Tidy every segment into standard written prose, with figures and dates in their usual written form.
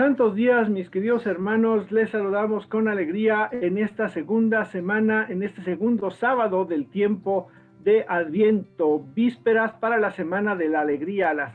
santos días, mis queridos hermanos. Les saludamos con alegría en esta segunda semana, en este segundo sábado del tiempo de Adviento, vísperas para la Semana de la Alegría.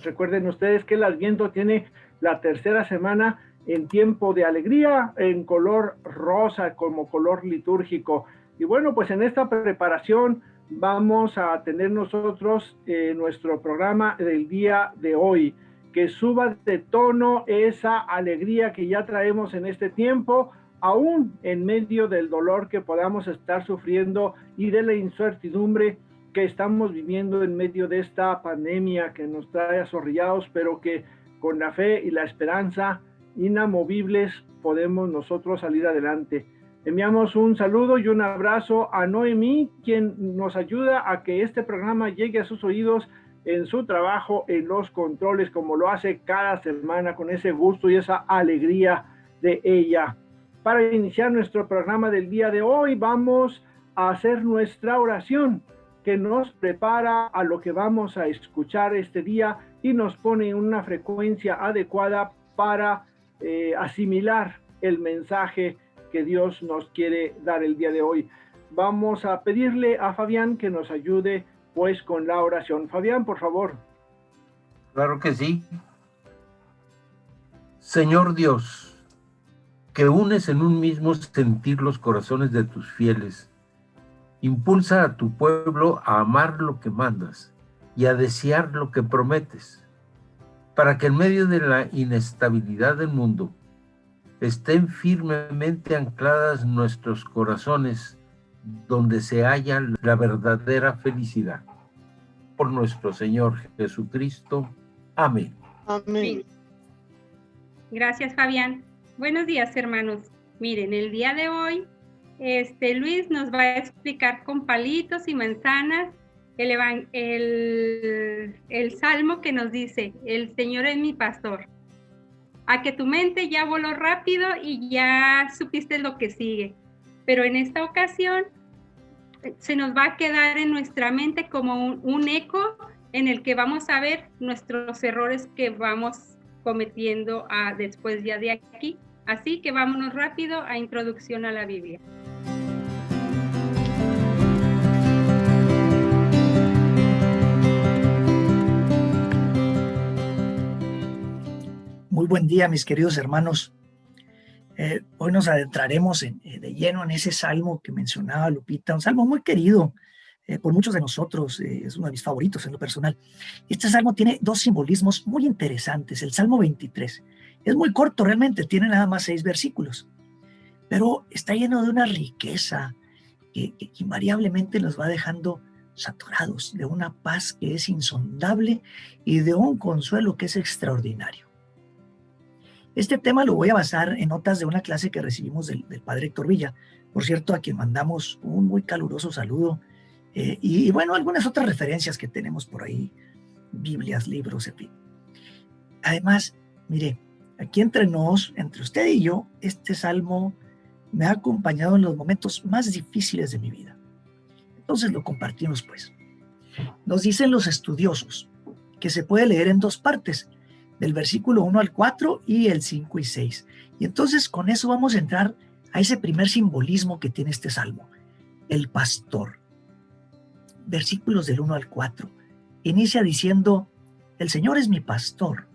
Recuerden ustedes que el Adviento tiene la tercera semana en tiempo de alegría, en color rosa, como color litúrgico. Y bueno, pues en esta preparación vamos a tener nosotros nuestro programa del día de hoy, que suba de tono esa alegría que ya traemos en este tiempo, aún en medio del dolor que podamos estar sufriendo y de la incertidumbre que estamos viviendo en medio de esta pandemia que nos trae azorrillados, pero que con la fe y la esperanza inamovibles podemos nosotros salir adelante. Enviamos un saludo y un abrazo a Noemí, quien nos ayuda a que este programa llegue a sus oídos en su trabajo, en los controles, como lo hace cada semana, con ese gusto y esa alegría de ella. Para iniciar nuestro programa del día de hoy, vamos a hacer nuestra oración, que nos prepara a lo que vamos a escuchar este día y nos pone en una frecuencia adecuada para asimilar el mensaje que Dios nos quiere dar el día de hoy. Vamos a pedirle a Fabián que nos ayude pues con la oración. Fabián, por favor. Claro que sí. Señor Dios, que unes en un mismo sentir los corazones de tus fieles, impulsa a tu pueblo a amar lo que mandas y a desear lo que prometes, para que en medio de la inestabilidad del mundo estén firmemente ancladas nuestros corazones donde se halla la verdadera felicidad. Por nuestro Señor Jesucristo. Amén. Amén. Gracias, Fabián. Buenos días, hermanos. Miren, el día de hoy, Luis nos va a explicar con palitos y manzanas el salmo que nos dice: el Señor es mi pastor. A que tu mente ya voló rápido y ya supiste lo que sigue. Pero en esta ocasión se nos va a quedar en nuestra mente como un eco en el que vamos a ver nuestros errores que vamos cometiendo después ya de aquí. Así que vámonos rápido a Introducción a la Biblia. Muy buen día, mis queridos hermanos. Hoy nos adentraremos de lleno en ese salmo que mencionaba Lupita, un salmo muy querido por muchos de nosotros, es uno de mis favoritos en lo personal. Este salmo tiene dos simbolismos muy interesantes. El Salmo 23 es muy corto realmente, tiene nada más 6 versículos, pero está lleno de una riqueza que invariablemente nos va dejando saturados, de una paz que es insondable y de un consuelo que es extraordinario. Este tema lo voy a basar en notas de una clase que recibimos del padre Héctor Villa, por cierto, a quien mandamos un muy caluroso saludo, y bueno, algunas otras referencias que tenemos por ahí, Biblias, libros, en fin. Además, mire, aquí entre usted y yo, este salmo me ha acompañado en los momentos más difíciles de mi vida. Entonces lo compartimos pues. Nos dicen los estudiosos que se puede leer en 2 partes, del versículo 1 al 4 y el 5 y 6. Y entonces con eso vamos a entrar a ese primer simbolismo que tiene este salmo, el pastor. Versículos del 1 al 4. Inicia diciendo: el Señor es mi pastor.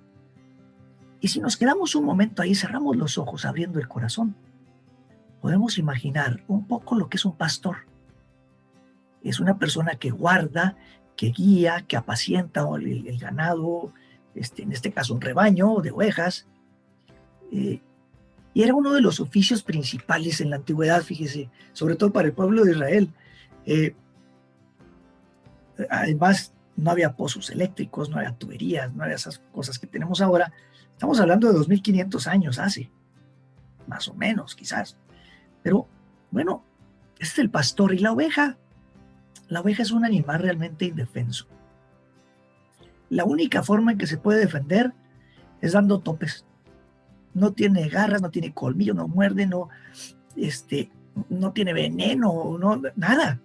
Y si nos quedamos un momento ahí, cerramos los ojos abriendo el corazón, podemos imaginar un poco lo que es un pastor. Es una persona que guarda, que guía, que apacienta el ganado, en este caso un rebaño de ovejas, y era uno de los oficios principales en la antigüedad, fíjese, sobre todo para el pueblo de Israel. Además, no había pozos eléctricos, no había tuberías, no había esas cosas que tenemos ahora. Estamos hablando de 2500 años hace, más o menos, quizás. Pero, bueno, este es el pastor. Y la oveja es un animal realmente indefenso. La única forma en que se puede defender es dando topes. No tiene garras, no tiene colmillo, no muerde, no tiene veneno, no, nada.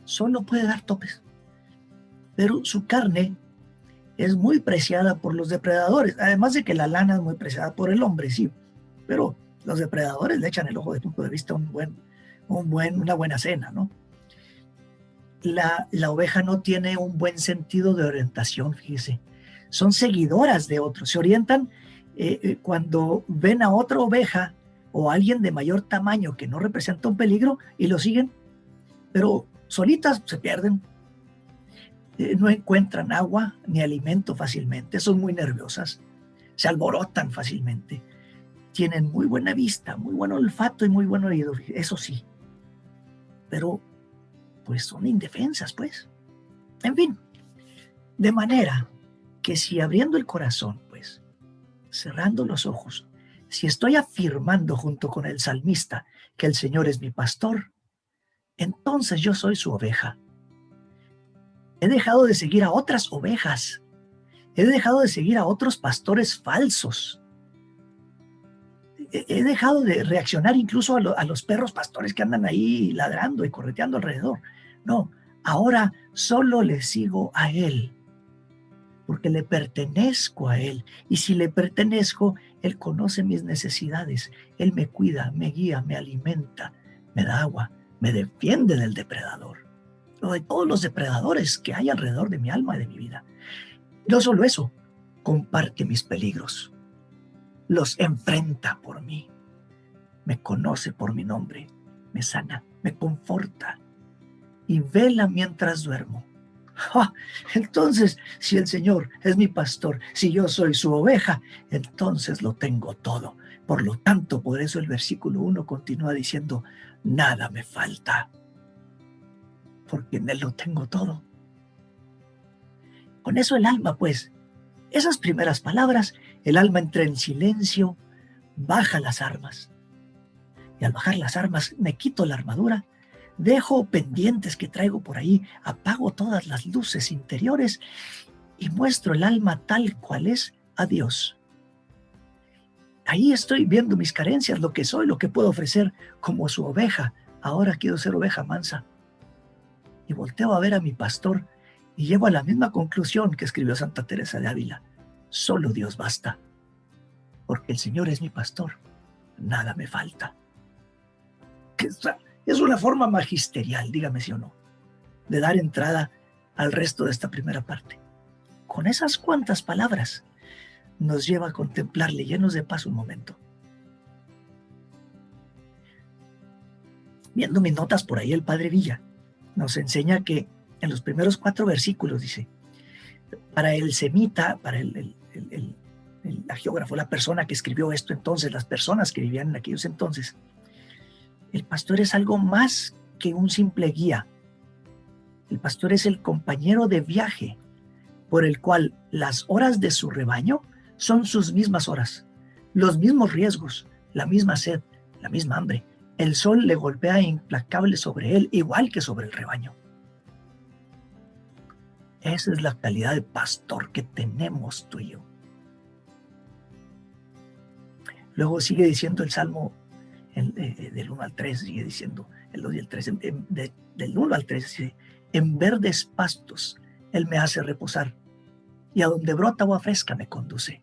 Solo puede dar topes. Pero su carne es muy preciada por los depredadores, además de que la lana es muy preciada por el hombre, sí, pero los depredadores le echan el ojo de punto de vista una buena cena, ¿no? La oveja no tiene un buen sentido de orientación, fíjese. Son seguidoras de otros, se orientan cuando ven a otra oveja o a alguien de mayor tamaño que no representa un peligro y lo siguen, pero solitas se pierden. No encuentran agua ni alimento fácilmente, son muy nerviosas, se alborotan fácilmente, tienen muy buena vista, muy buen olfato y muy buen oído, eso sí, pero pues son indefensas, pues. En fin, de manera que si abriendo el corazón, pues, cerrando los ojos, si estoy afirmando junto con el salmista que el Señor es mi pastor, entonces yo soy su oveja. He dejado de seguir a otras ovejas. He dejado de seguir a otros pastores falsos. He dejado de reaccionar incluso a los perros pastores que andan ahí ladrando y correteando alrededor. No, ahora solo le sigo a Él, porque le pertenezco a Él. Y si le pertenezco, Él conoce mis necesidades. Él me cuida, me guía, me alimenta, me da agua, me defiende del depredador, o de todos los depredadores que hay alrededor de mi alma y de mi vida. No solo eso, comparte mis peligros, los enfrenta por mí, me conoce por mi nombre, me sana, me conforta y vela mientras duermo. ¡Ja! Entonces, si el Señor es mi pastor, si yo soy su oveja, entonces lo tengo todo. Por lo tanto, por eso el versículo 1 continúa diciendo, nada me falta, porque en Él lo tengo todo. Con eso el alma, pues, esas primeras palabras, el alma entra en silencio, baja las armas. Y al bajar las armas, me quito la armadura, dejo pendientes que traigo por ahí, apago todas las luces interiores y muestro el alma tal cual es a Dios. Ahí estoy viendo mis carencias, lo que soy, lo que puedo ofrecer como su oveja. Ahora quiero ser oveja mansa. Y volteo a ver a mi pastor y llego a la misma conclusión que escribió Santa Teresa de Ávila. Solo Dios basta, porque el Señor es mi pastor, nada me falta. Es una forma magisterial, dígame si o no, de dar entrada al resto de esta primera parte. Con esas cuantas palabras nos lleva a contemplarle llenos de paz un momento. Viendo mis notas por ahí, el Padre Villa nos enseña que en los primeros 4 versículos dice, para el semita, para el geógrafo, la persona que escribió esto entonces, las personas que vivían en aquellos entonces, el pastor es algo más que un simple guía. El pastor es el compañero de viaje por el cual las horas de su rebaño son sus mismas horas, los mismos riesgos, la misma sed, la misma hambre. El sol le golpea implacable sobre él, igual que sobre el rebaño. Esa es la calidad de pastor que tenemos tú y yo. Luego sigue diciendo el Salmo del 1 al 3, sigue diciendo el 2 y el 3, del 1 al 3, dice, en verdes pastos Él me hace reposar y a donde brota agua fresca me conduce.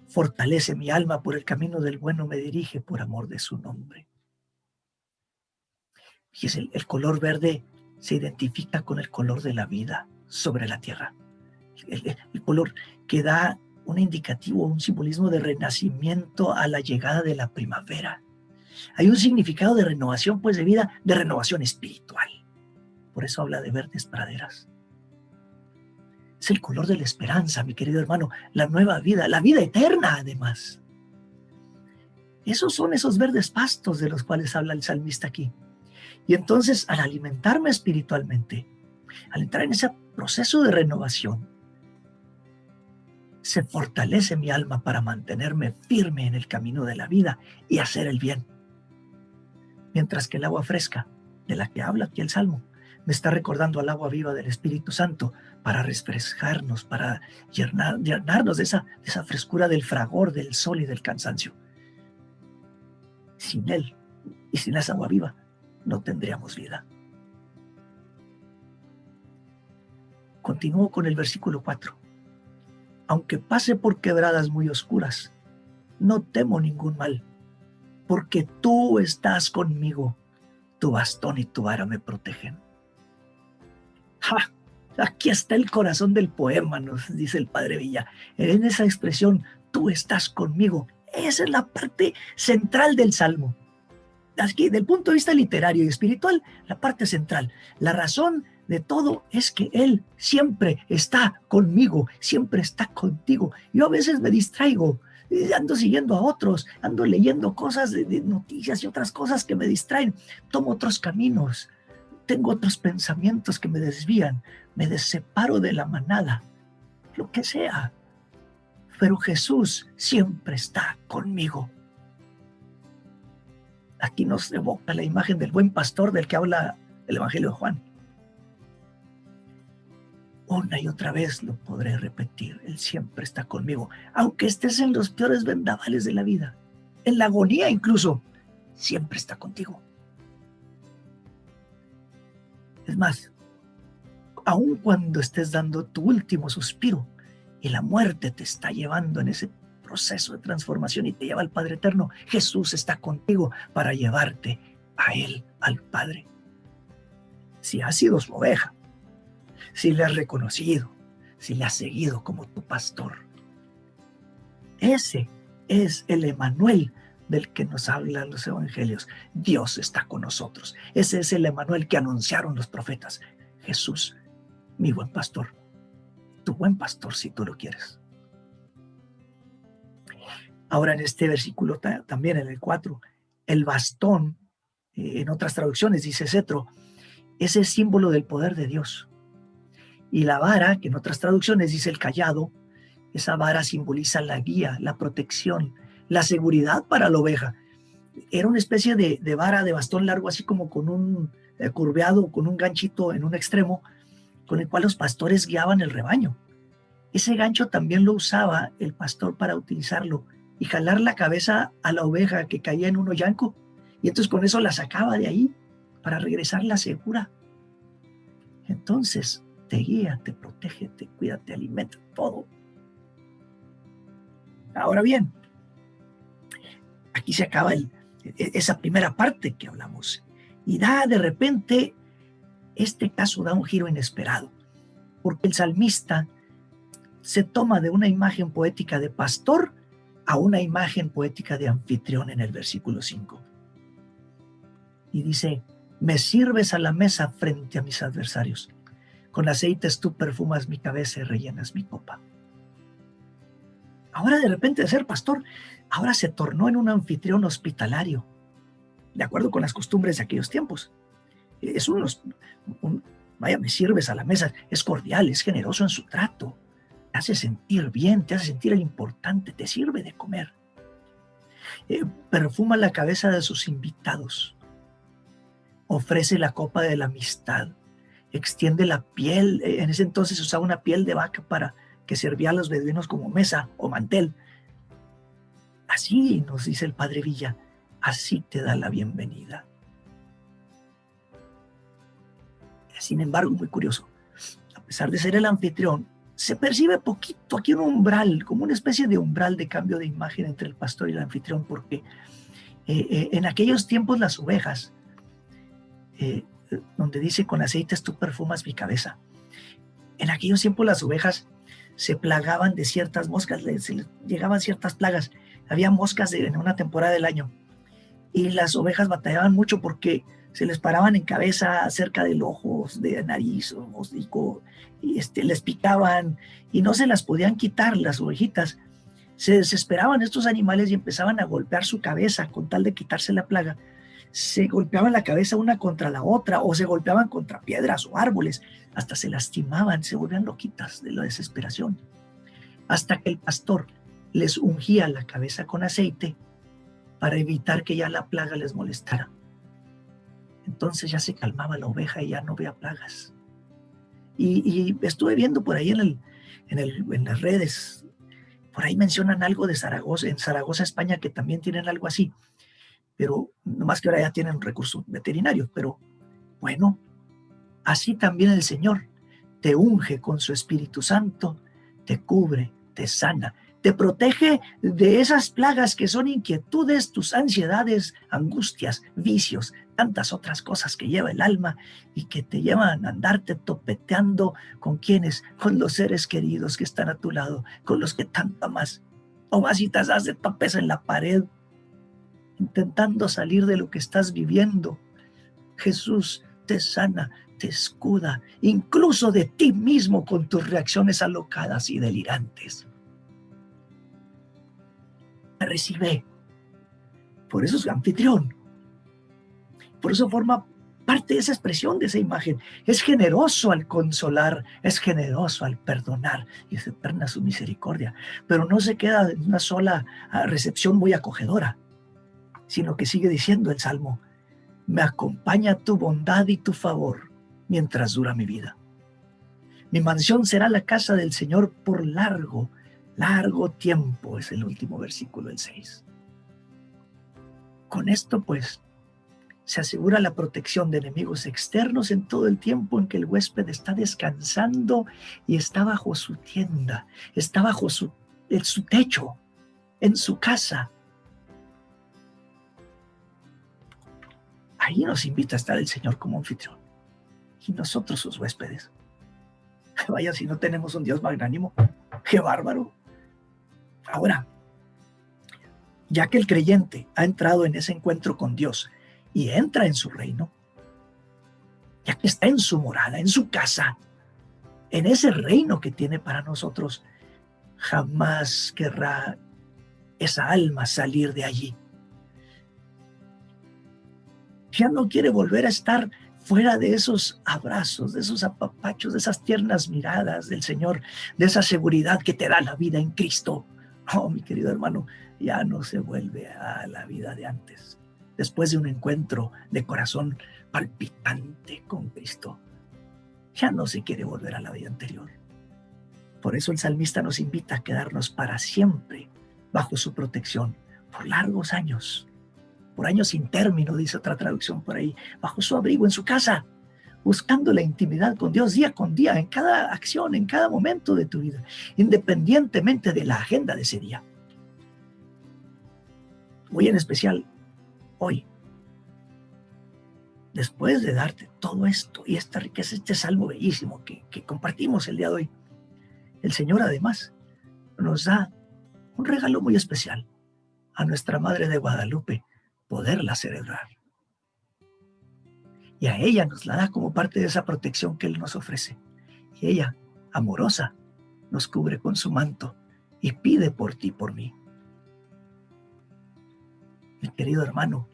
Fortalece mi alma, por el camino del bueno me dirige por amor de su nombre. Fíjese, el color verde se identifica con el color de la vida sobre la tierra. El color que da un indicativo, un simbolismo de renacimiento a la llegada de la primavera. Hay un significado de renovación, pues, de vida, de renovación espiritual. Por eso habla de verdes praderas. Es el color de la esperanza, mi querido hermano, la nueva vida, la vida eterna, además. Esos son esos verdes pastos de los cuales habla el salmista aquí. Y entonces, al alimentarme espiritualmente, al entrar en ese proceso de renovación, se fortalece mi alma para mantenerme firme en el camino de la vida y hacer el bien. Mientras que el agua fresca, de la que habla aquí el Salmo, me está recordando al agua viva del Espíritu Santo para refrescarnos, para llenarnos de esa frescura del fragor del sol y del cansancio. Sin él y sin esa agua viva no tendríamos vida. Continúo con el versículo 4. aunque pase por quebradas muy oscuras, no temo ningún mal, porque tú estás conmigo, tu bastón y tu vara me protegen. ¡Ja! Aquí está el corazón del poema, nos dice el Padre Villa. En esa expresión, tú estás conmigo. Esa es la parte central del Salmo. Aquí, del punto de vista literario y espiritual, la parte central. La razón de todo es que Él siempre está conmigo, siempre está contigo. Yo a veces me distraigo, ando siguiendo a otros, ando leyendo cosas de noticias y otras cosas que me distraen. Tomo otros caminos, tengo otros pensamientos que me desvían, me separo de la manada, lo que sea. Pero Jesús siempre está conmigo. Aquí nos evoca la imagen del buen pastor del que habla el Evangelio de Juan. Una y otra vez lo podré repetir, Él siempre está conmigo, aunque estés en los peores vendavales de la vida, en la agonía incluso, siempre está contigo. Es más, aun cuando estés dando tu último suspiro y la muerte te está llevando en ese proceso de transformación y te lleva al Padre Eterno, Jesús está contigo para llevarte a Él, al Padre. Si has sido su oveja, si le has reconocido, si le has seguido como tu pastor. Ese es el Emmanuel del que nos hablan los evangelios. Dios está con nosotros. Ese es el Emmanuel que anunciaron los profetas. Jesús, mi buen pastor, tu buen pastor si tú lo quieres. Ahora en este versículo también en el 4, el bastón, en otras traducciones dice cetro, es el símbolo del poder de Dios. Y la vara, que en otras traducciones dice el cayado, esa vara simboliza la guía, la protección, la seguridad para la oveja. Era una especie de vara, de bastón largo, así como con un curveado, con un ganchito en un extremo, con el cual los pastores guiaban el rebaño. Ese gancho también lo usaba el pastor para utilizarlo y jalar la cabeza a la oveja que caía en un hoyanco. Y entonces con eso la sacaba de ahí para regresarla segura. Entonces te guía, te protege, te cuida, te alimenta, todo. Ahora bien, aquí se acaba esa primera parte que hablamos. Y de repente, este caso da un giro inesperado, porque el salmista se toma de una imagen poética de pastor a una imagen poética de anfitrión en el versículo 5. Y dice, me sirves a la mesa frente a mis adversarios. Con aceites tú perfumas mi cabeza y rellenas mi copa. Ahora de repente de ser pastor, ahora se tornó en un anfitrión hospitalario, de acuerdo con las costumbres de aquellos tiempos. Es vaya, me sirves a la mesa, es cordial, es generoso en su trato, te hace sentir bien, te hace sentir el importante, te sirve de comer. Perfuma la cabeza de sus invitados, ofrece la copa de la amistad, extiende la piel, en ese entonces se usaba una piel de vaca para que servía a los beduinos como mesa o mantel. Así nos dice el Padre Villa, así te da la bienvenida. Sin embargo, muy curioso, a pesar de ser el anfitrión, se percibe poquito aquí un umbral, como una especie de umbral de cambio de imagen entre el pastor y el anfitrión, porque en aquellos tiempos las ovejas, donde dice con aceites tú perfumas mi cabeza, en aquellos tiempos las ovejas se plagaban de ciertas moscas, les llegaban ciertas plagas, había moscas en una temporada del año, y las ovejas batallaban mucho porque se les paraban en cabeza, cerca del ojo, de nariz, o hocico, y les picaban, y no se las podían quitar las ovejitas. Se desesperaban estos animales y empezaban a golpear su cabeza con tal de quitarse la plaga. Se golpeaban la cabeza una contra la otra, o se golpeaban contra piedras o árboles, hasta se lastimaban, se volvían loquitas de la desesperación. Hasta que el pastor les ungía la cabeza con aceite para evitar que ya la plaga les molestara. Entonces ya se calmaba la oveja y ya no veía plagas. Y estuve viendo por ahí en las redes, por ahí mencionan algo de Zaragoza, en Zaragoza, España, que también tienen algo así, pero nomás que ahora ya tienen recursos veterinarios. Pero bueno, así también el Señor te unge con su Espíritu Santo, te cubre, te sana, te protege de esas plagas que son inquietudes, tus ansiedades, angustias, vicios, tantas otras cosas que lleva el alma y que te llevan a andarte topeteando con quienes, con los seres queridos que están a tu lado, con los que tanto amas. O vas y te das de topes en la pared, intentando salir de lo que estás viviendo. Jesús te sana, te escuda, incluso de ti mismo con tus reacciones alocadas y delirantes. Te recibe. Por eso es anfitrión. Por eso forma parte de esa expresión, de esa imagen. Es generoso al consolar, es generoso al perdonar y es eterna su misericordia. Pero no se queda en una sola recepción muy acogedora, sino que sigue diciendo el Salmo: me acompaña tu bondad y tu favor mientras dura mi vida. Mi mansión será la casa del Señor por largo tiempo, es el último versículo, el 6. Con esto, pues, se asegura la protección de enemigos externos en todo el tiempo en que el huésped está descansando y está bajo su tienda, está bajo su techo, en su casa. Ahí nos invita a estar el Señor como anfitrión y nosotros sus huéspedes. Vaya si no tenemos un Dios magnánimo. ¡Qué bárbaro! Ahora, ya que el creyente ha entrado en ese encuentro con Dios y entra en su reino, ya que está en su morada, en su casa, en ese reino que tiene para nosotros, jamás querrá esa alma salir de allí. Ya no quiere volver a estar fuera de esos abrazos, de esos apapachos, de esas tiernas miradas del Señor, de esa seguridad que te da la vida en Cristo. Oh, mi querido hermano, ya no se vuelve a la vida de antes. Después de un encuentro de corazón palpitante con Cristo, ya no se quiere volver a la vida anterior. Por eso el salmista nos invita a quedarnos para siempre bajo su protección, por largos años. Por años sin término, dice otra traducción por ahí, bajo su abrigo en su casa, buscando la intimidad con Dios día con día, en cada acción, en cada momento de tu vida, independientemente de la agenda de ese día. Muy en especial, hoy, después de darte todo esto y esta riqueza, este salmo bellísimo que compartimos el día de hoy, el Señor además nos da un regalo muy especial a nuestra Madre de Guadalupe, poderla celebrar. Y a ella nos la da como parte de esa protección que Él nos ofrece. Y ella, amorosa, nos cubre con su manto y pide por ti, por mí. Mi querido hermano,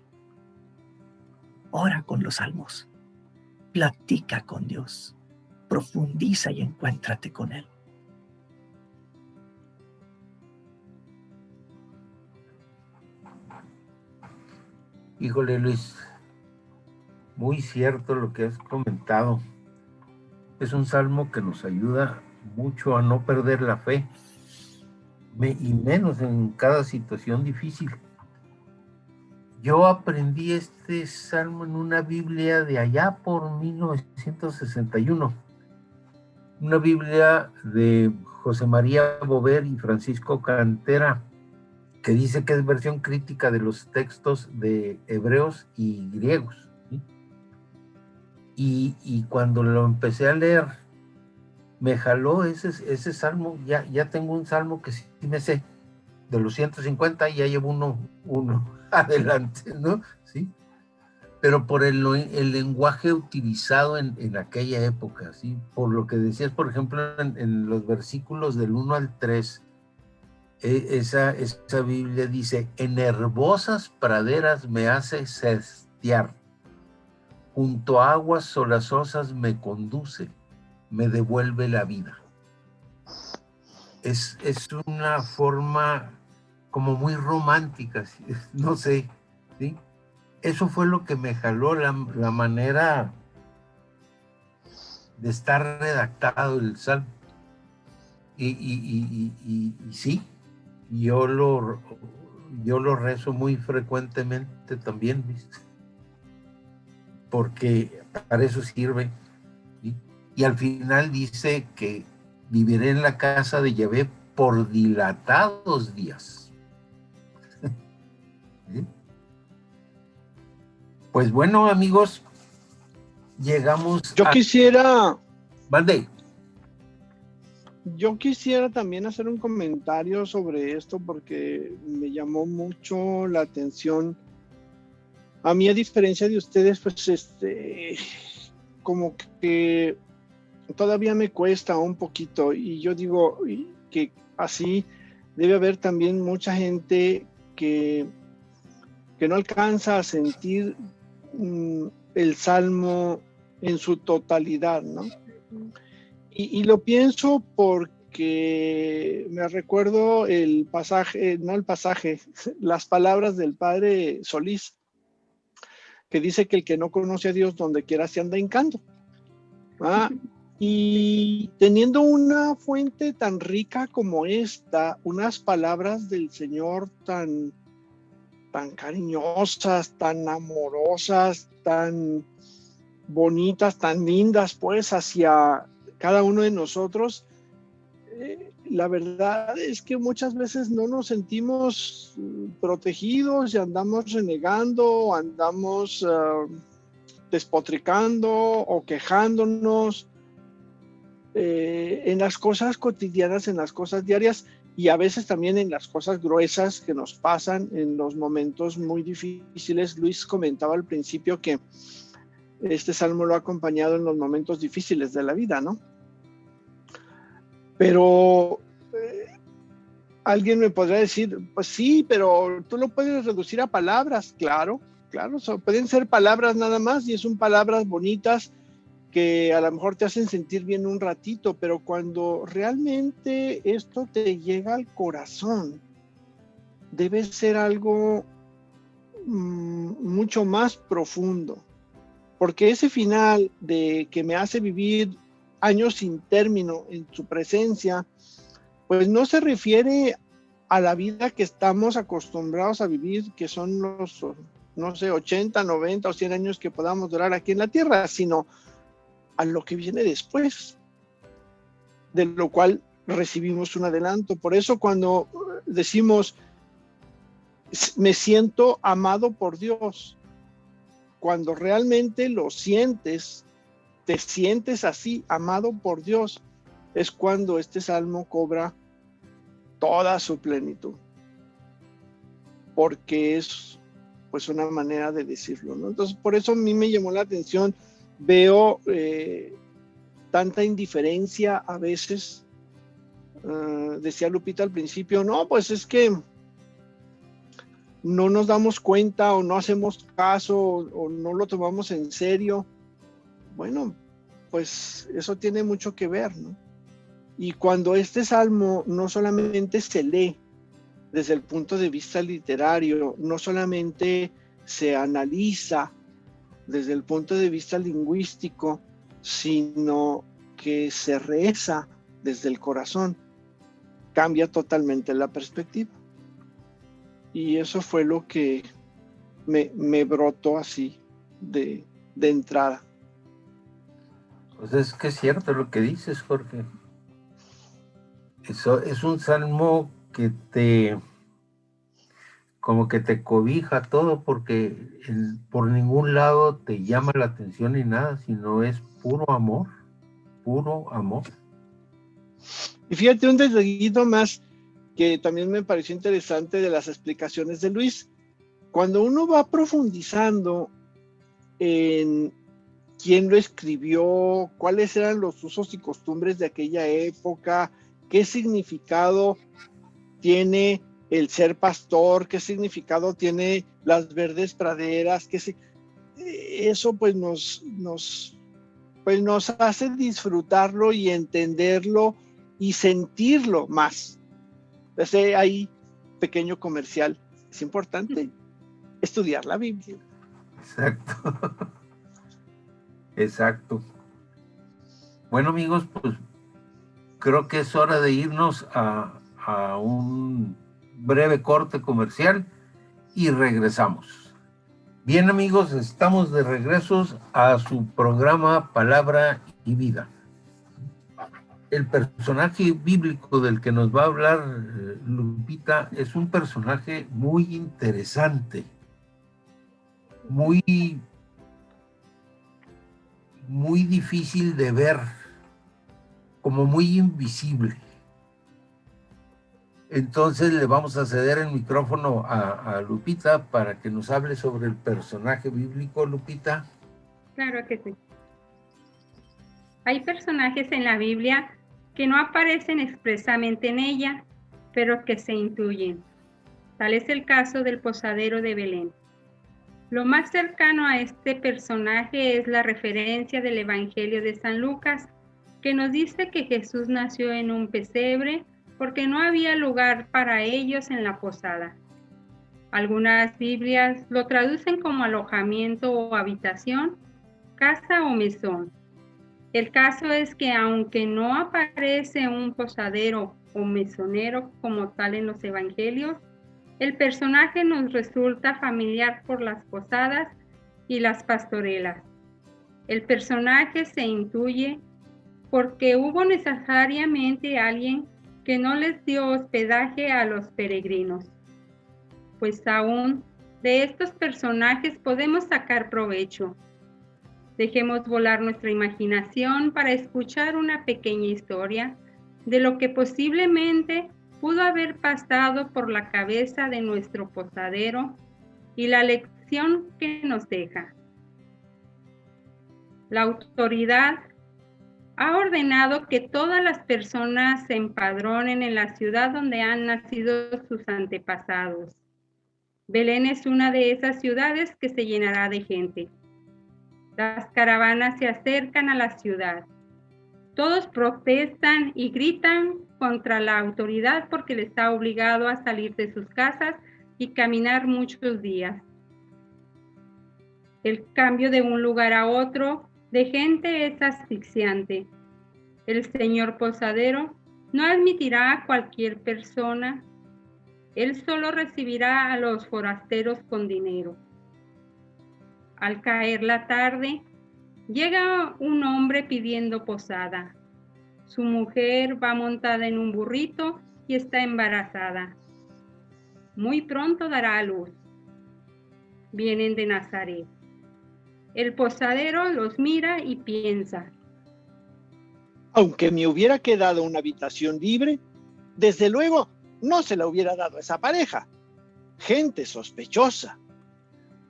ora con los salmos, platica con Dios, profundiza y encuéntrate con Él. Híjole, Luis, muy cierto lo que has comentado. Es un salmo que nos ayuda mucho a no perder la fe, y menos en cada situación difícil. Yo aprendí este salmo en una Biblia de allá por 1961, una Biblia de José María Bover y Francisco Cantera, que dice que es versión crítica de los textos de hebreos y griegos, ¿sí? Y cuando lo empecé a leer, me jaló ese salmo. Ya tengo un salmo que sí me sé, de los 150, y ya llevo uno adelante, ¿no? ¿Sí? Pero por el lenguaje utilizado en aquella época, ¿sí? Por lo que decías, por ejemplo, en los versículos del 1 al 3, esa Biblia dice: en herbosas praderas me hace sestear, junto a aguas solazosas me conduce, me devuelve la vida. Es una forma como muy romántica, no sé, ¿sí? Eso fue lo que me jaló, la manera de estar redactado el salmo. Y sí, yo lo rezo muy frecuentemente también, ¿viste? Porque para eso sirve, ¿sí? Y al final dice que viviré en la casa de Yahvé por dilatados días. ¿Sí? Pues bueno, amigos, llegamos Yo quisiera también hacer un comentario sobre esto porque me llamó mucho la atención. A mí, a diferencia de ustedes, pues como que todavía me cuesta un poquito, y yo digo que así debe haber también mucha gente que no alcanza a sentir el Salmo en su totalidad, ¿no? Y lo pienso porque me recuerdo el pasaje, no el pasaje, las palabras del padre Solís, que dice que el que no conoce a Dios donde quiera se anda hincando. ¿Ah? Y teniendo una fuente tan rica como esta, unas palabras del Señor tan cariñosas, tan amorosas, tan bonitas, tan lindas, pues, hacia cada uno de nosotros, la verdad es que muchas veces no nos sentimos protegidos y andamos renegando, andamos despotricando o quejándonos en las cosas cotidianas, en las cosas diarias, y a veces también en las cosas gruesas que nos pasan en los momentos muy difíciles. Luis comentaba al principio que este salmo lo ha acompañado en los momentos difíciles de la vida, ¿no? Pero alguien me podrá decir, pues sí, pero tú lo puedes reducir a palabras. Claro, pueden ser palabras nada más, y son palabras bonitas que a lo mejor te hacen sentir bien un ratito, pero cuando realmente esto te llega al corazón, debe ser algo mucho más profundo, porque ese final de que me hace vivir años sin término en su presencia, pues no se refiere a la vida que estamos acostumbrados a vivir, que son los, no sé, 80, 90 o 100 años que podamos durar aquí en la tierra, sino a lo que viene después, de lo cual recibimos un adelanto. Por eso cuando decimos, me siento amado por Dios, cuando realmente lo sientes, te sientes así, amado por Dios, es cuando este salmo cobra toda su plenitud, porque es pues una manera de decirlo, ¿no? Entonces por eso a mí me llamó la atención. Veo tanta indiferencia a veces. Decía Lupita al principio, no, pues es que no nos damos cuenta o no hacemos caso o no lo tomamos en serio. Bueno, pues eso tiene mucho que ver, ¿no? Y cuando este salmo no solamente se lee desde el punto de vista literario, no solamente se analiza desde el punto de vista lingüístico, sino que se reza desde el corazón, cambia totalmente la perspectiva. Y eso fue lo que me brotó así de entrada. Pues es que es cierto lo que dices, Jorge. Eso es un salmo que como que te cobija todo, porque por ningún lado te llama la atención ni nada, sino es puro amor, puro amor. Y fíjate un detallito más que también me pareció interesante de las explicaciones de Luis. Cuando uno va profundizando en quién lo escribió, cuáles eran los usos y costumbres de aquella época, qué significado tiene el ser pastor, qué significado tiene las verdes praderas, eso pues nos hace disfrutarlo y entenderlo y sentirlo más. Entonces ahí, pequeño comercial, es importante estudiar la Biblia. Exacto. Exacto. Bueno, amigos, pues creo que es hora de irnos a un breve corte comercial y regresamos. Bien, amigos, estamos de regreso a su programa Palabra y Vida. el personaje bíblico del que nos va a hablar Lupita es un personaje muy interesante, muy difícil de ver, como muy invisible. Entonces le vamos a ceder el micrófono a Lupita para que nos hable sobre el personaje bíblico. Lupita. Claro que sí. Hay personajes en la Biblia que no aparecen expresamente en ella, pero que se intuyen. Tal es el caso del posadero de Belén. Lo más cercano a este personaje es la referencia del Evangelio de San Lucas, que nos dice que Jesús nació en un pesebre porque no había lugar para ellos en la posada. Algunas Biblias lo traducen como alojamiento o habitación, casa o mesón. El caso es que aunque no aparece un posadero o mesonero como tal en los evangelios, el personaje nos resulta familiar por las posadas y las pastorelas. El personaje se intuye porque hubo necesariamente alguien que no les dio hospedaje a los peregrinos. Pues aún de estos personajes podemos sacar provecho. Dejemos volar nuestra imaginación para escuchar una pequeña historia de lo que posiblemente pudo haber pasado por la cabeza de nuestro posadero y la lección que nos deja. La autoridad ha ordenado que todas las personas se empadronen en la ciudad donde han nacido sus antepasados. Belén es una de esas ciudades que se llenará de gente. Las caravanas se acercan a la ciudad. Todos protestan y gritan contra la autoridad porque les ha obligado a salir de sus casas y caminar muchos días. El cambio de un lugar a otro de gente es asfixiante. El señor posadero no admitirá a cualquier persona. Él solo recibirá a los forasteros con dinero. Al caer la tarde, llega un hombre pidiendo posada. Su mujer va montada en un burrito y está embarazada. Muy pronto dará a luz. Vienen de Nazaret. El posadero los mira y piensa: aunque me hubiera quedado una habitación libre, desde luego no se la hubiera dado a esa pareja. Gente sospechosa.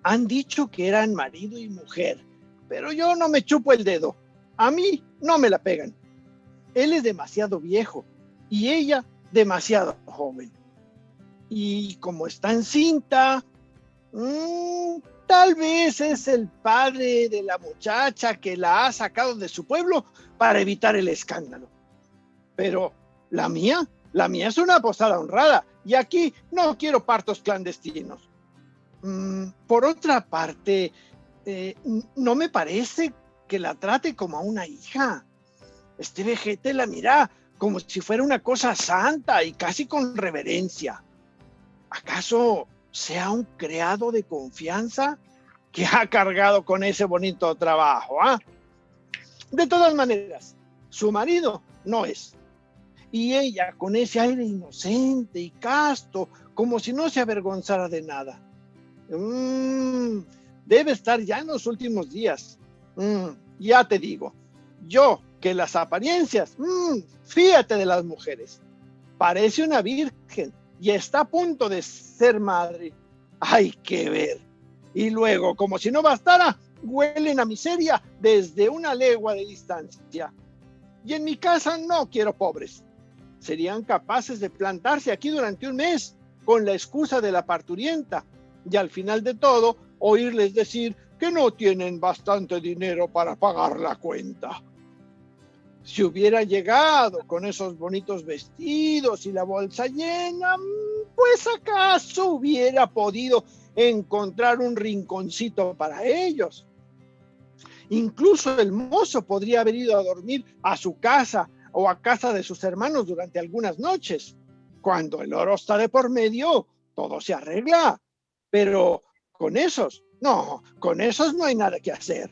Han dicho que eran marido y mujer, pero yo no me chupo el dedo. A mí no me la pegan. Él es demasiado viejo y ella demasiado joven. Y como está encinta, tal vez es el padre de la muchacha que la ha sacado de su pueblo para evitar el escándalo. Pero la mía es una posada honrada y aquí no quiero partos clandestinos. Por otra parte, no me parece que la trate como a una hija. Este vejete la mira como si fuera una cosa santa y casi con reverencia. ¿Acaso sea un criado de confianza que ha cargado con ese bonito trabajo? De todas maneras, su marido no es. Y ella con ese aire inocente y casto, como si no se avergonzara de nada. Debe estar ya en los últimos días. Ya te digo, yo que las apariencias, fíjate de las mujeres. Parece una virgen y está a punto de ser madre. Hay que ver. Y luego, como si no bastara, huelen a miseria desde una legua de distancia. Y en mi casa no quiero pobres. Serían capaces de plantarse aquí durante un mes con la excusa de la parturienta y al final de todo oírles decir que no tienen bastante dinero para pagar la cuenta. Si hubiera llegado con esos bonitos vestidos y la bolsa llena, pues acaso hubiera podido encontrar un rinconcito para ellos. Incluso el mozo podría haber ido a dormir a su casa o a casa de sus hermanos durante algunas noches. Cuando el oro está de por medio, todo se arregla. Pero con esos no hay nada que hacer.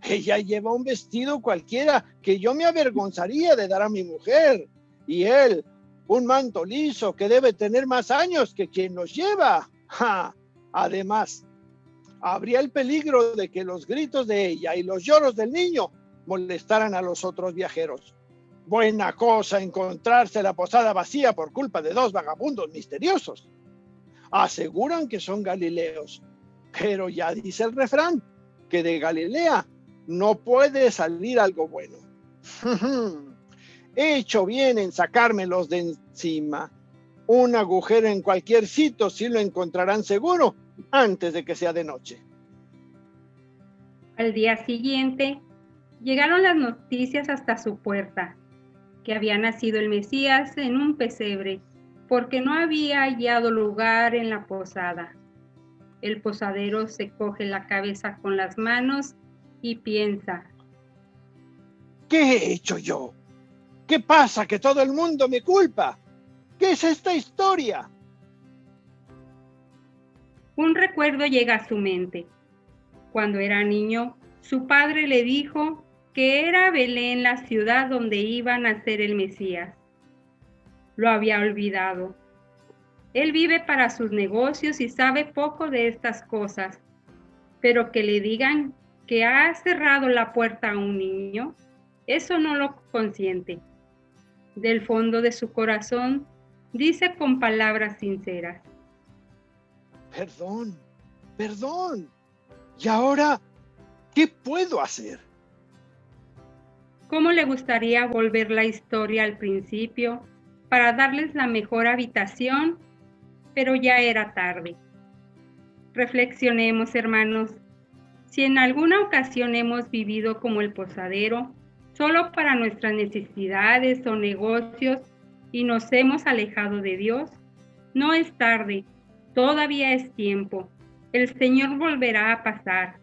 Ella lleva un vestido cualquiera que yo me avergonzaría de dar a mi mujer. Y él, un manto liso que debe tener más años que quien los lleva. ¡Ja! Además, habría el peligro de que los gritos de ella y los lloros del niño molestaran a los otros viajeros. Buena cosa encontrarse la posada vacía por culpa de dos vagabundos misteriosos. Aseguran que son galileos, pero ya dice el refrán que de Galilea no puede salir algo bueno. He hecho bien en sacármelos de encima. Un agujero en cualquier sitio sí lo encontrarán seguro antes de que sea de noche. Al día siguiente, llegaron las noticias hasta su puerta, que había nacido el Mesías en un pesebre, porque no había hallado lugar en la posada. El posadero se coge la cabeza con las manos y piensa: ¿qué he hecho yo? ¿Qué pasa que todo el mundo me culpa? ¿Qué es esta historia? Un recuerdo llega a su mente. Cuando era niño, su padre le dijo que era Belén la ciudad donde iba a nacer el Mesías. Lo había olvidado. Él vive para sus negocios y sabe poco de estas cosas, pero que le digan que ha cerrado la puerta a un niño, eso no lo consiente. Del fondo de su corazón, dice con palabras sinceras: Perdón. ¿Y ahora qué puedo hacer? ¿Cómo le gustaría volver la historia al principio para darles la mejor habitación? Pero ya era tarde. Reflexionemos, hermanos. Si en alguna ocasión hemos vivido como el posadero, solo para nuestras necesidades o negocios, y nos hemos alejado de Dios, no es tarde, todavía es tiempo. El Señor volverá a pasar.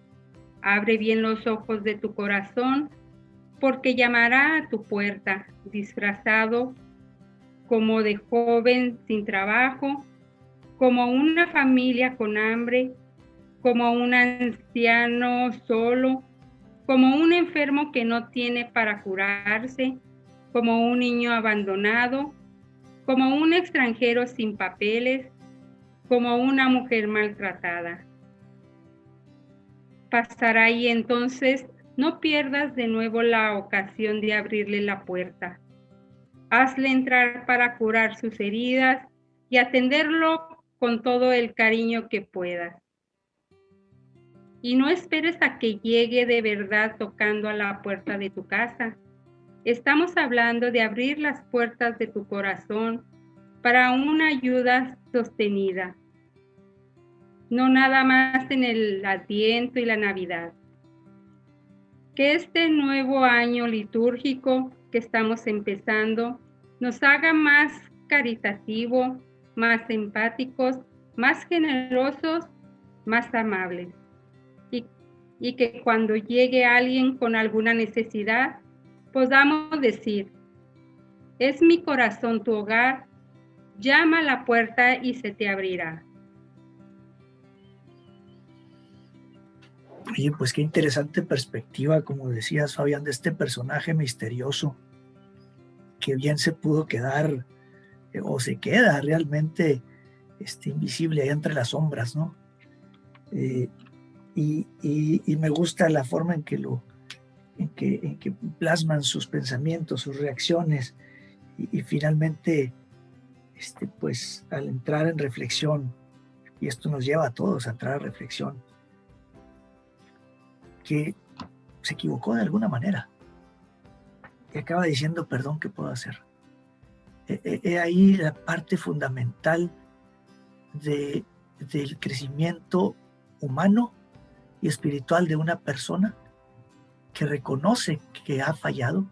Abre bien los ojos de tu corazón, porque llamará a tu puerta, disfrazado como de joven sin trabajo, como una familia con hambre, como un anciano solo, como un enfermo que no tiene para curarse, como un niño abandonado, como un extranjero sin papeles, como una mujer maltratada. Pasará y entonces no pierdas de nuevo la ocasión de abrirle la puerta. Hazle entrar para curar sus heridas y atenderlo con todo el cariño que puedas. Y no esperes a que llegue de verdad tocando a la puerta de tu casa. Estamos hablando de abrir las puertas de tu corazón para una ayuda sostenida. No nada más en el Adviento y la Navidad. Que este nuevo año litúrgico que estamos empezando nos haga más caritativo, más empáticos, más generosos, más amables. Y que cuando llegue alguien con alguna necesidad, podamos decir: es mi corazón tu hogar, llama a la puerta y se te abrirá. Oye, pues qué interesante perspectiva, como decías, Fabián, de este personaje misterioso que bien se pudo quedar o se queda realmente invisible ahí entre las sombras, ¿no? Y me gusta la forma en que plasman sus pensamientos, sus reacciones y finalmente, pues al entrar en reflexión, y esto nos lleva a todos a entrar a reflexión, que se equivocó de alguna manera y acaba diciendo: perdón, ¿qué puedo hacer? Ahí la parte fundamental del crecimiento humano y espiritual de una persona que reconoce que ha fallado,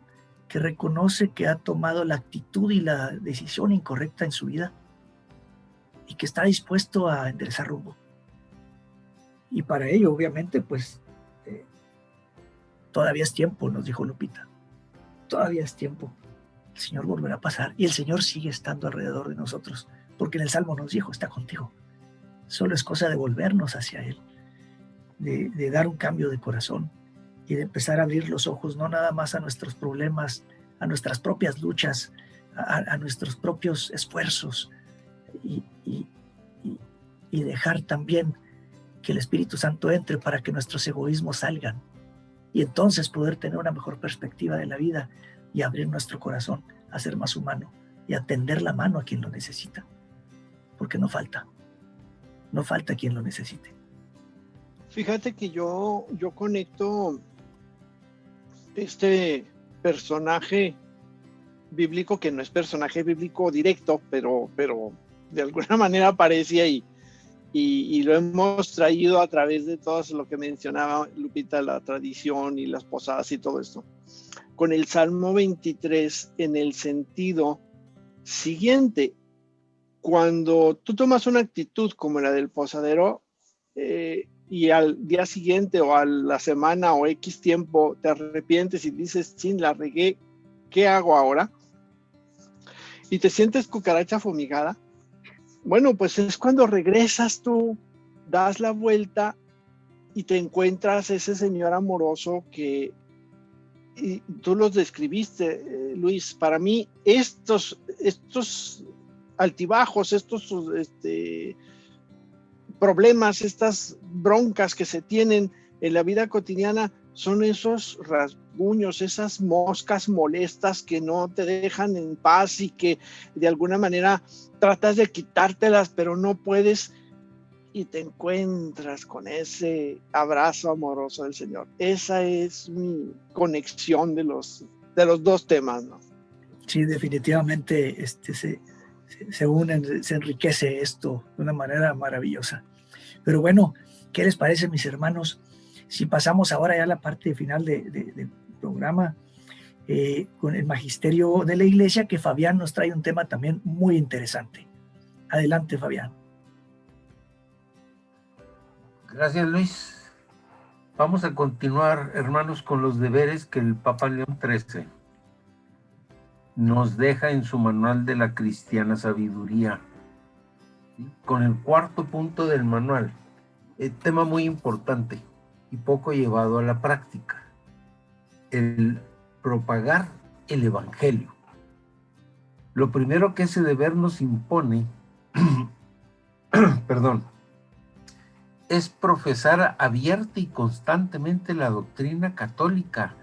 que reconoce que ha tomado la actitud y la decisión incorrecta en su vida y que está dispuesto a enderezar rumbo. Y para ello, obviamente, pues todavía es tiempo, nos dijo Lupita. Todavía es tiempo. El Señor volverá a pasar y el Señor sigue estando alrededor de nosotros, porque en el Salmo nos dijo: está contigo. Solo es cosa de volvernos hacia Él, de dar un cambio de corazón y de empezar a abrir los ojos, no nada más a nuestros problemas, a nuestras propias luchas, a nuestros propios esfuerzos, y dejar también que el Espíritu Santo entre para que nuestros egoísmos salgan, y entonces poder tener una mejor perspectiva de la vida y abrir nuestro corazón a ser más humano y a tender la mano a quien lo necesita, porque no falta quien lo necesite. Fíjate que yo conecto este personaje bíblico, que no es personaje bíblico directo, pero de alguna manera aparece ahí. Y lo hemos traído a través de todo lo que mencionaba Lupita, la tradición y las posadas y todo esto, con el Salmo 23 en el sentido siguiente. Cuando tú tomas una actitud como la del posadero y al día siguiente o a la semana o X tiempo te arrepientes y dices, sí, la regué, ¿qué hago ahora? Y te sientes cucaracha fumigada. Bueno, pues es cuando regresas tú, das la vuelta y te encuentras ese Señor amoroso que y tú los describiste, Luis. Para mí estos altibajos, estos problemas, estas broncas que se tienen en la vida cotidiana son esos rasguños, esas moscas molestas que no te dejan en paz y que de alguna manera tratas de quitártelas, pero no puedes, y te encuentras con ese abrazo amoroso del Señor. Esa es mi conexión de los dos temas, ¿no? Sí, definitivamente se unen, se enriquece esto de una manera maravillosa. Pero bueno, ¿qué les parece, mis hermanos? Si pasamos ahora ya a la parte final del programa con el magisterio de la iglesia, que Fabián nos trae un tema también muy interesante. Adelante, Fabián. Gracias, Luis. Vamos a continuar, hermanos, con los deberes que el Papa León XIII nos deja en su manual de la cristiana sabiduría, ¿sí? Con el cuarto punto del manual, tema muy importante y poco llevado a la práctica: el propagar el evangelio. Lo primero que ese deber nos impone es profesar abierta y constantemente la doctrina católica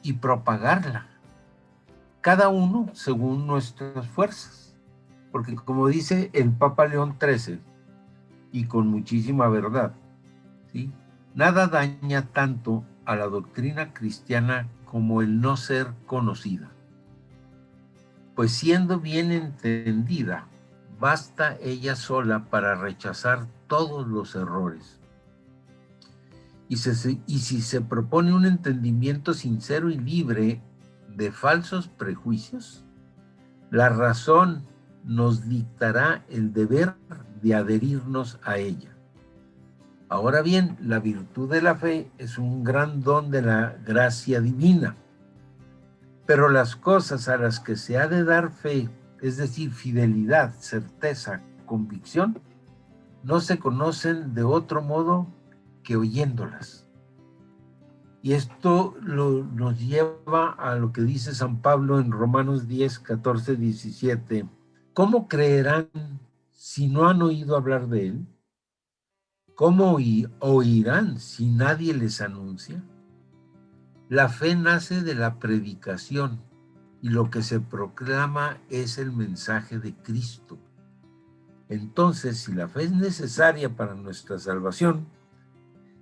y propagarla, cada uno según nuestras fuerzas, porque como dice el Papa León XIII, y con muchísima verdad, ¿sí?, nada daña tanto a la doctrina cristiana como el no ser conocida, pues siendo bien entendida, basta ella sola para rechazar todos los errores. Y si se propone un entendimiento sincero y libre de falsos prejuicios, la razón nos dictará el deber de adherirnos a ella. Ahora bien, la virtud de la fe es un gran don de la gracia divina, pero las cosas a las que se ha de dar fe, es decir, fidelidad, certeza, convicción, no se conocen de otro modo que oyéndolas. Y esto nos lleva a lo que dice San Pablo en Romanos 10, 14, 17. ¿Cómo creerán si no han oído hablar de él? ¿Cómo oirán si nadie les anuncia? La fe nace de la predicación y lo que se proclama es el mensaje de Cristo. Entonces, si la fe es necesaria para nuestra salvación,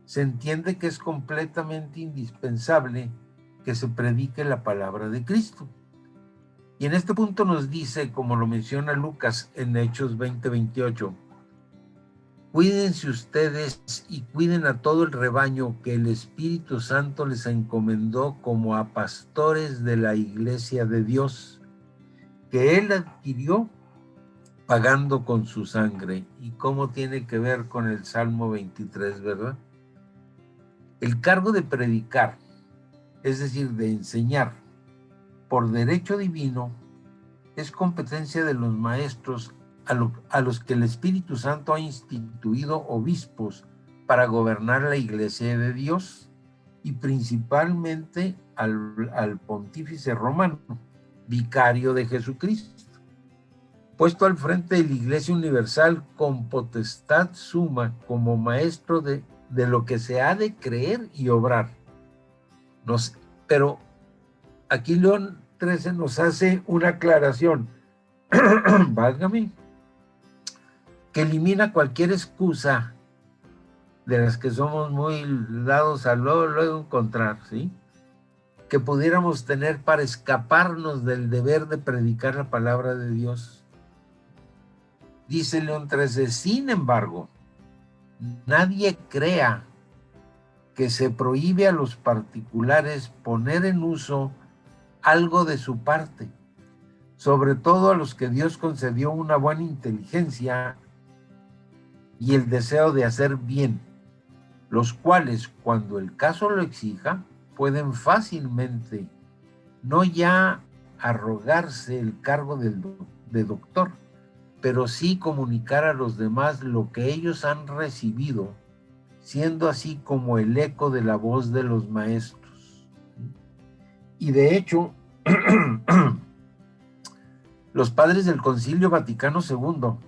se entiende que es completamente indispensable que se predique la palabra de Cristo. Y en este punto nos dice, como lo menciona Lucas en Hechos 20:28, cuídense ustedes y cuiden a todo el rebaño que el Espíritu Santo les encomendó como a pastores de la iglesia de Dios, que Él adquirió pagando con su sangre. ¿Y cómo tiene que ver con el Salmo 23, verdad? El cargo de predicar, es decir, de enseñar, por derecho divino, es competencia de los maestros a los que el Espíritu Santo ha instituido obispos para gobernar la iglesia de Dios y principalmente al pontífice romano, vicario de Jesucristo, puesto al frente de la Iglesia Universal con potestad suma como maestro de lo que se ha de creer y obrar. Pero aquí León XIII nos hace una aclaración, válgame, que elimina cualquier excusa de las que somos muy dados a luego encontrar, ¿sí?, que pudiéramos tener para escaparnos del deber de predicar la palabra de Dios. Dice León XIII, sin embargo, nadie crea que se prohíbe a los particulares poner en uso algo de su parte, sobre todo a los que Dios concedió una buena inteligencia y el deseo de hacer bien, los cuales, cuando el caso lo exija, pueden fácilmente no ya arrogarse el cargo de doctor, pero sí comunicar a los demás lo que ellos han recibido, siendo así como el eco de la voz de los maestros. Y de hecho, los padres del Concilio Vaticano II,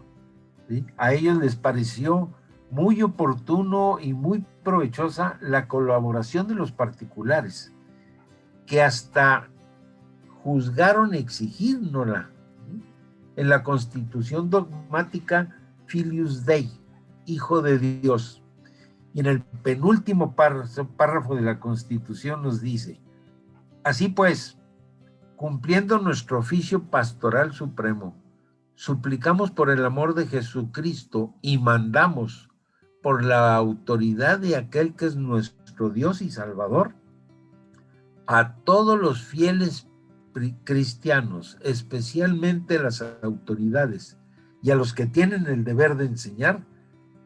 ¿sí?, a ellos les pareció muy oportuno y muy provechosa la colaboración de los particulares, que hasta juzgaron exigírnosla, ¿sí?, en la Constitución dogmática Filius Dei, Hijo de Dios. Y en el penúltimo párrafo de la Constitución nos dice: así pues, cumpliendo nuestro oficio pastoral supremo, suplicamos por el amor de Jesucristo y mandamos por la autoridad de aquel que es nuestro Dios y Salvador, a todos los fieles cristianos, especialmente las autoridades y a los que tienen el deber de enseñar,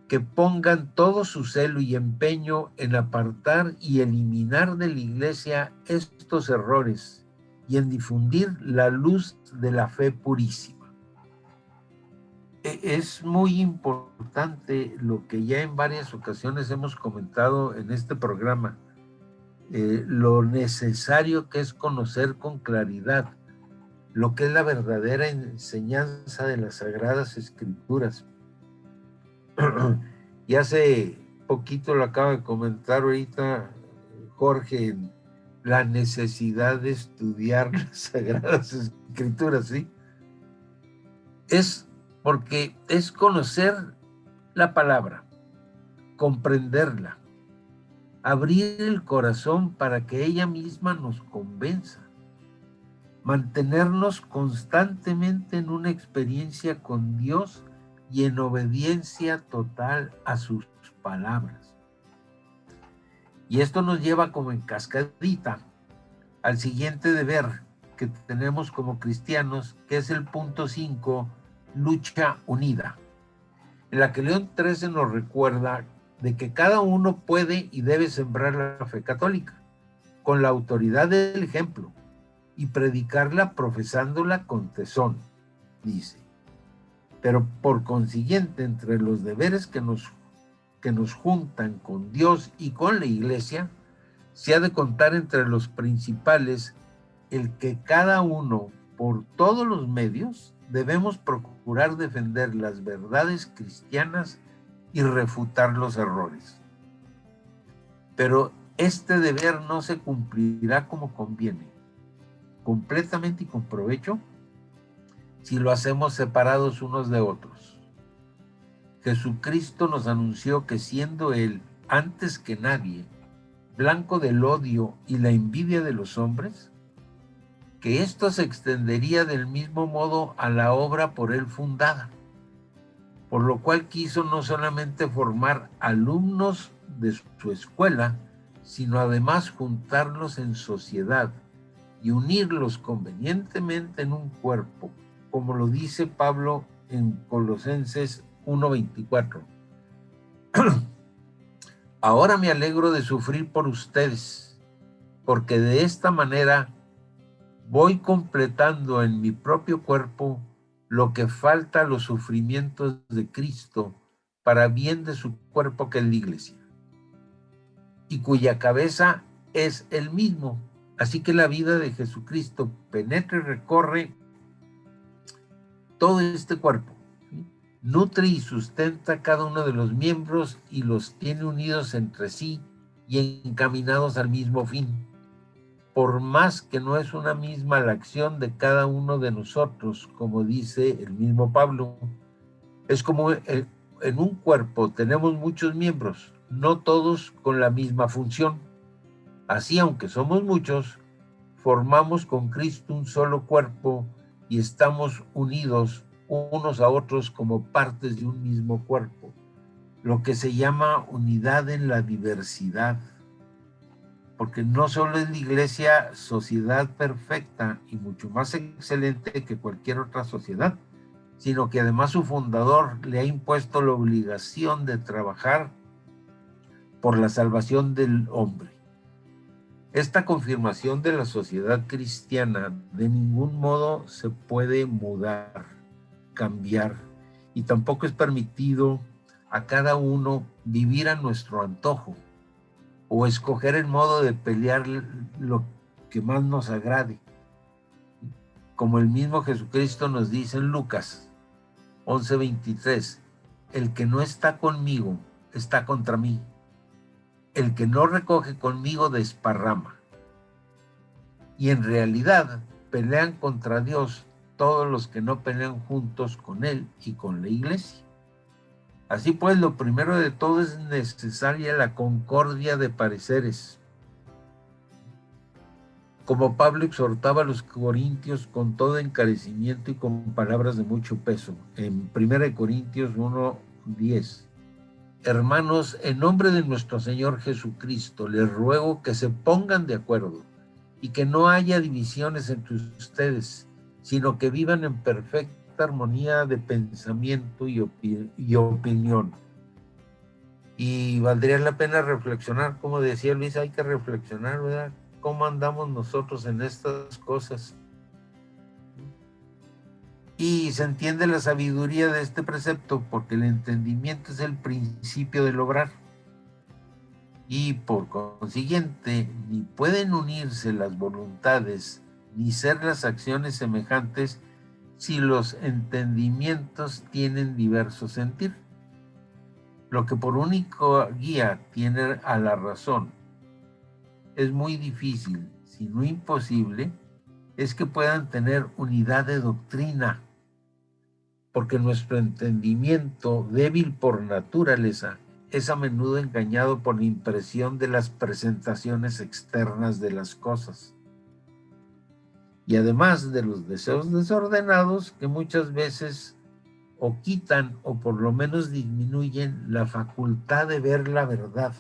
que pongan todo su celo y empeño en apartar y eliminar de la Iglesia estos errores y en difundir la luz de la fe purísima. Es muy importante lo que ya en varias ocasiones hemos comentado en este programa, lo necesario que es conocer con claridad lo que es la verdadera enseñanza de las Sagradas Escrituras. Y hace poquito lo acaba de comentar ahorita Jorge, la necesidad de estudiar las Sagradas Escrituras, ¿sí? Es porque es conocer la palabra, comprenderla, abrir el corazón para que ella misma nos convenza, mantenernos constantemente en una experiencia con Dios y en obediencia total a sus palabras. Y esto nos lleva como en cascadita al siguiente deber que tenemos como cristianos, que es el punto 5, lucha unida, en la que León XIII nos recuerda de que cada uno puede y debe sembrar la fe católica con la autoridad del ejemplo y predicarla profesándola con tesón, dice. Pero por consiguiente, entre los deberes que nos juntan con Dios y con la Iglesia, se ha de contar entre los principales el que cada uno, por todos los medios, debemos procurar defender las verdades cristianas y refutar los errores. Pero este deber no se cumplirá como conviene, completamente y con provecho, si lo hacemos separados unos de otros. Jesucristo nos anunció que siendo Él, antes que nadie, blanco del odio y la envidia de los hombres, que esto se extendería del mismo modo a la obra por Él fundada, por lo cual quiso no solamente formar alumnos de su escuela, sino además juntarlos en sociedad y unirlos convenientemente en un cuerpo, como lo dice Pablo en Colosenses 1:24. Ahora me alegro de sufrir por ustedes, porque de esta manera voy completando en mi propio cuerpo lo que falta a los sufrimientos de Cristo para bien de su cuerpo, que es la Iglesia, y cuya cabeza es el mismo. Así que la vida de Jesucristo penetra y recorre todo este cuerpo, ¿sí? Nutre y sustenta cada uno de los miembros y los tiene unidos entre sí y encaminados al mismo fin. Por más que no es una misma la acción de cada uno de nosotros, como dice el mismo Pablo, es como en un cuerpo tenemos muchos miembros, no todos con la misma función. Así, aunque somos muchos, formamos con Cristo un solo cuerpo y estamos unidos unos a otros como partes de un mismo cuerpo, lo que se llama unidad en la diversidad. Porque no solo es la iglesia sociedad perfecta y mucho más excelente que cualquier otra sociedad, sino que además su fundador le ha impuesto la obligación de trabajar por la salvación del hombre. Esta confirmación de la sociedad cristiana de ningún modo se puede mudar, cambiar, y tampoco es permitido a cada uno vivir a nuestro antojo o escoger el modo de pelear lo que más nos agrade. Como el mismo Jesucristo nos dice en Lucas 11:23, el que no está conmigo está contra mí. El que no recoge conmigo desparrama. Y en realidad pelean contra Dios todos los que no pelean juntos con Él y con la iglesia. Así pues, lo primero de todo es necesaria la concordia de pareceres. Como Pablo exhortaba a los corintios con todo encarecimiento y con palabras de mucho peso, en 1 Corintios 1:10. Hermanos, en nombre de nuestro Señor Jesucristo, les ruego que se pongan de acuerdo y que no haya divisiones entre ustedes, sino que vivan en perfecta armonía de pensamiento y opinión. Y valdría la pena reflexionar, como decía Luis, hay que reflexionar, ¿verdad? ¿Cómo andamos nosotros en estas cosas? Y se entiende la sabiduría de este precepto porque el entendimiento es el principio del obrar. Y por consiguiente, ni pueden unirse las voluntades ni ser las acciones semejantes si los entendimientos tienen diverso sentir. Lo que por único guía tiene a la razón es muy difícil, si no imposible, es que puedan tener unidad de doctrina, porque nuestro entendimiento, débil por naturaleza, es a menudo engañado por la impresión de las presentaciones externas de las cosas. Y además de los deseos desordenados que muchas veces o quitan o por lo menos disminuyen la facultad de ver la verdad.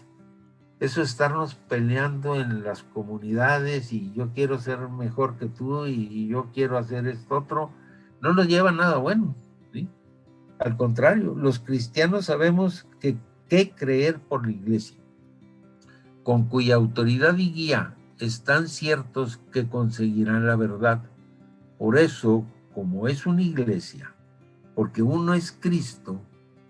Eso estarnos peleando en las comunidades y yo quiero ser mejor que tú y yo quiero hacer esto otro, no nos lleva a nada bueno, ¿sí? Al contrario, los cristianos sabemos qué creer por la iglesia, con cuya autoridad y guía están ciertos que conseguirán la verdad. Por eso, como es una iglesia, porque uno es Cristo,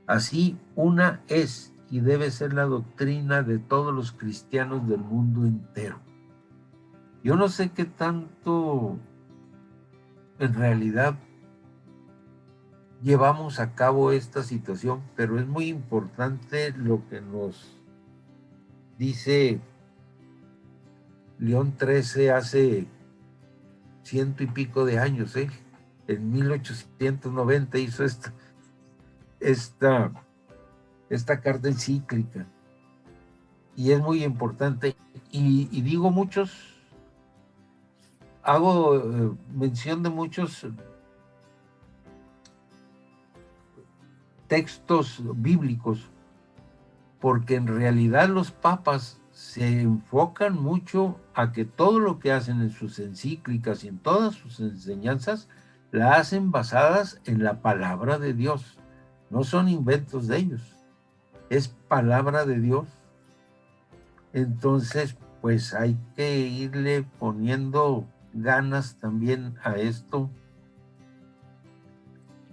así una es y debe ser la doctrina de todos los cristianos del mundo entero. Yo no sé qué tanto en realidad llevamos a cabo esta situación, pero es muy importante lo que nos dice León XIII hace 100 y pico de años, en 1890 hizo esta carta encíclica, y es muy importante, y digo muchos, hago mención de muchos textos bíblicos, porque en realidad los papas se enfocan mucho a que todo lo que hacen en sus encíclicas y en todas sus enseñanzas la hacen basadas en la palabra de Dios, no son inventos de ellos, es palabra de Dios. Entonces, pues hay que irle poniendo ganas también a esto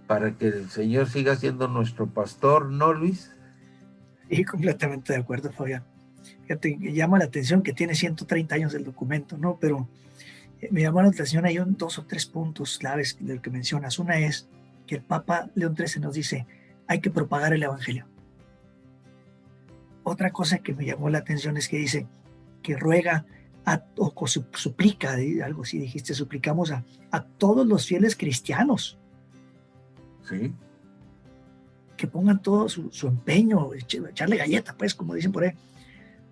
para que el Señor siga siendo nuestro pastor, ¿no, Luis? Sí, completamente de acuerdo, Fabián. Fíjate, me llama la atención que tiene 130 años el documento, ¿no? Pero me llamó la atención, hay 2 o 3 puntos claves del que mencionas. Una es que el Papa León XIII nos dice, hay que propagar el Evangelio. Otra cosa que me llamó la atención es que dice que ruega o suplica, algo así dijiste, suplicamos a todos los fieles cristianos. Sí. Que pongan todo su empeño, echarle galleta, pues, como dicen por ahí,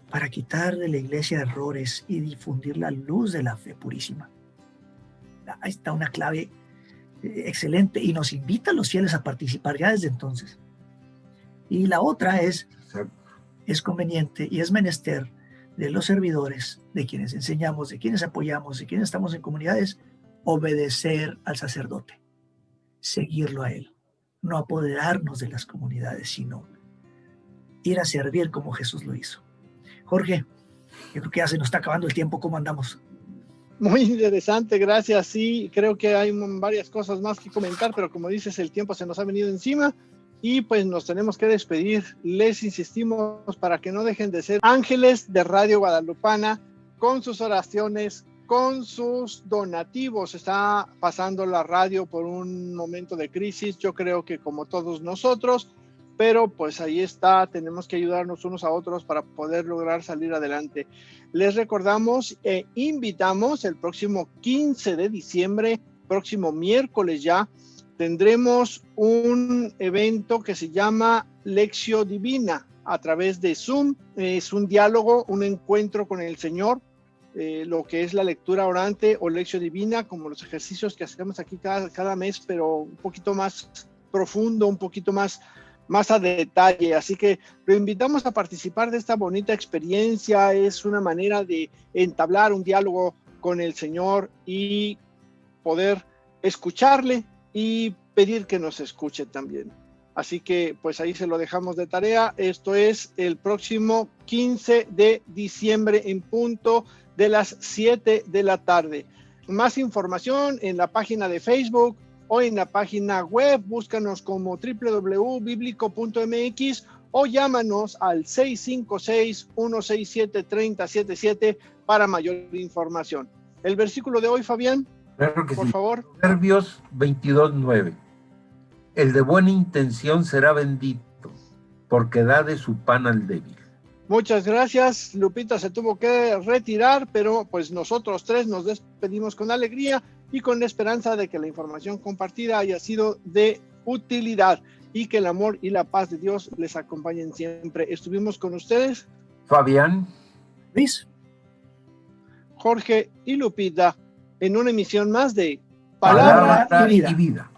para quitar de la iglesia errores y difundir la luz de la fe purísima. Ahí está una clave excelente y nos invita a los fieles a participar ya desde entonces. Y la otra es conveniente y es menester de los servidores, de quienes enseñamos, de quienes apoyamos, de quienes estamos en comunidades, obedecer al sacerdote, seguirlo a él, no apoderarnos de las comunidades, sino ir a servir como Jesús lo hizo. Jorge, yo creo que ya se nos está acabando el tiempo. ¿Cómo andamos? Muy interesante, gracias. Sí, creo que hay varias cosas más que comentar, pero como dices, el tiempo se nos ha venido encima y pues nos tenemos que despedir. Les insistimos para que no dejen de ser ángeles de Radio Guadalupana con sus oraciones, con sus donativos. Está pasando la radio por un momento de crisis, yo creo que como todos nosotros, pero pues ahí está, tenemos que ayudarnos unos a otros para poder lograr salir adelante. Les recordamos e invitamos el próximo 15 de diciembre, próximo miércoles ya, tendremos un evento que se llama Lectio Divina a través de Zoom. Es un diálogo, un encuentro con el Señor, lo que es la lectura orante o Lectio Divina, como los ejercicios que hacemos aquí cada mes, pero un poquito más profundo, un poquito más a detalle. Así que lo invitamos a participar de esta bonita experiencia. Es una manera de entablar un diálogo con el Señor y poder escucharle y pedir que nos escuche también. Así que pues ahí se lo dejamos de tarea. Esto es el próximo 15 de diciembre en punto de las 7 de la tarde. Más información en la página de Facebook o en la página web. Búscanos como www.biblico.mx o llámanos al 656-167-3077 para mayor información. El versículo de hoy, Fabián, claro que por sí. favor. Proverbios 22:9. El de buena intención será bendito, porque da de su pan al débil. Muchas gracias. Lupita se tuvo que retirar, pero pues nosotros tres nos despedimos con alegría y con la esperanza de que la información compartida haya sido de utilidad y que el amor y la paz de Dios les acompañen siempre. Estuvimos con ustedes Fabián, Luis, Jorge y Lupita en una emisión más de Palabra y Vida. y Vida.